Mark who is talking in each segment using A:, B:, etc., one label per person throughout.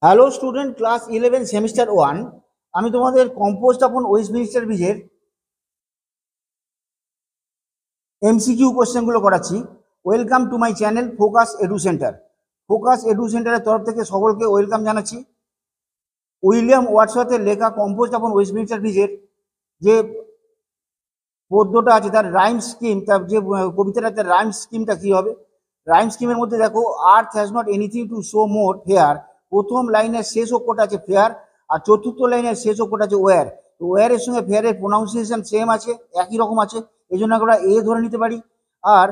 A: Hello student, class 11 semester 1। আমি তোমাদের compost আপন ওয়েস্টমিনিস্টার ব্রিজের এমসিকিউ কোশ্চেনগুলো করাচ্ছি। Welcome to my channel focus edu centre. Focus edu সেন্টারের তরফ থেকে সকলকে ওয়েলকাম জানাচ্ছি। উইলিয়াম ওয়ার্ডসওয়ার্থের লেখা কম্পোস্ট আপন ওয়েস্টমিনিস্টার ব্রিজের যে পদ্যটা আছে, তার রাইম স্কিম, তার যে কবিতাটা, তার রাইম স্কিমটা কী হবে? রাইম স্কিমের মধ্যে দেখো, আর্থ has not anything to show more fair. প্রথম লাইনের শেষ অক্ষরটা আছে ফেয়ার, আর চতুর্থ লাইনের শেষ অক্ষরটা আছে ওয়্যার। তো ওয়্যারের সঙ্গে ফেয়ারের প্রোনাউন্সিয়েশন সেম আছে, একই রকম আছে, এই জন্য আমরা এ ধরে নিতে পারি। আর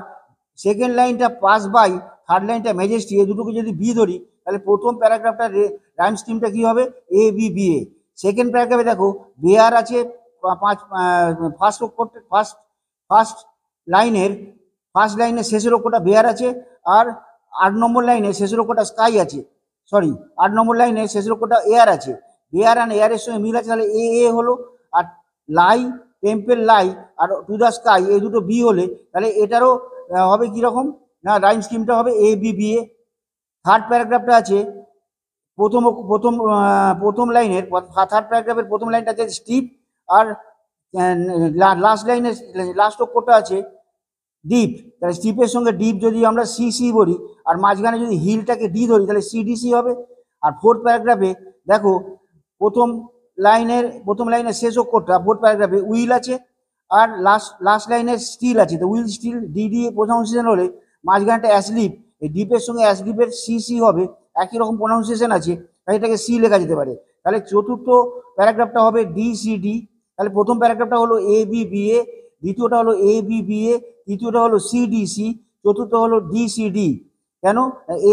A: সেকেন্ড লাইনটা পাস বাই, থার্ড লাইনটা ম্যাজেস্টি, এই দুটোকে যদি বি ধরি, তাহলে প্রথম প্যারাগ্রাফটার রাইম স্কিমটা কী হবে? A B B A. Second প্যারাগ্রাফে দেখো বেয়ার আছে, পাঁচ ফার্স্ট অক্ষর, ফার্স্ট লাইনের শেষের অক্ষরটা বেয়ার আছে, আর 8 নম্বর লাইনে শেষের অক্ষরটা স্কাই আছে, সরি 8 নম্বর লাইনে শেষের অক্ষরটা এয়ার আছে। এয়ার অ্যান্ড এয়ারের সঙ্গে মিল আছে, তাহলে এ এ হলো। আর লাই, টেম্পেল লাই আর টু দ্য স্কাই, এই দুটো বি হলে তাহলে এটারও হবে কীরকম না, রাইম স্কিমটা হবে A B B A. Third প্যারাগ্রাফটা আছে, প্রথম প্রথম প্রথম লাইনের থার্ড প্যারাগ্রাফের প্রথম লাইনটা আছে স্টিপ, আর লাস্ট লাইনের লাস্ট অক্ষরটা আছে ডিপ। তাহলে স্টিপের সঙ্গে ডিপ যদি আমরা সি সি বলি, আর মাঝখানে যদি হিলটাকে ডি ধরি, তাহলে সিডিসি হবে। আর ফোর্থ প্যারাগ্রাফে দেখো প্রথম লাইনের শেষ অক্ষরটা ফোর্থ প্যারাগ্রাফে উইল আছে, আর লাস্ট লাইনের স্টিল আছে। তো উইল স্টিল ডি দিয়ে প্রোনাউন্সিয়েশন হলে মাঝখানটা অ্যাসলিপ, এই ডিপের সঙ্গে অ্যাসলিপের সি সি হবে, একই রকম প্রোনাউন্সিয়েশন আছে, তাই এটাকে সি লেখা যেতে পারে। তাহলে চতুর্থ প্যারাগ্রাফটা হবে ডি সি ডি। তাহলে প্রথম প্যারাগ্রাফটা হলো এ বি বি এ, দ্বিতীয়টা হলো এ বি বি এ, তৃতীয়টা হলো সিডিসি, চতুর্থ হলো ডিসিডি। কেন?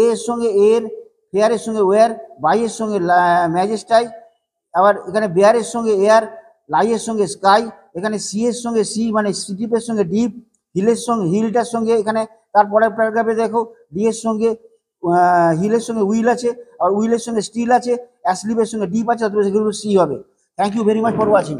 A: এ এর সঙ্গে এর, ফেয়ারের সঙ্গে ওয়্যার, বাইয়ের সঙ্গে ম্যাজেস্টাই, আবার এখানে বেয়ারের সঙ্গে এয়ার, লাইয়ের সঙ্গে স্কাই, এখানে সি এর সঙ্গে সি মানে স্টিপের সঙ্গে ডিপ, হিলটার সঙ্গে এখানে তারপরের প্যারাগ্রাফে দেখো ডি এর সঙ্গে হিলের সঙ্গে উইল আছে, আর উইলের সঙ্গে স্টিল আছে, অ্যাসলিপের সঙ্গে ডিপ আছে, সেগুলো সি হবে। Thank you very much for watching.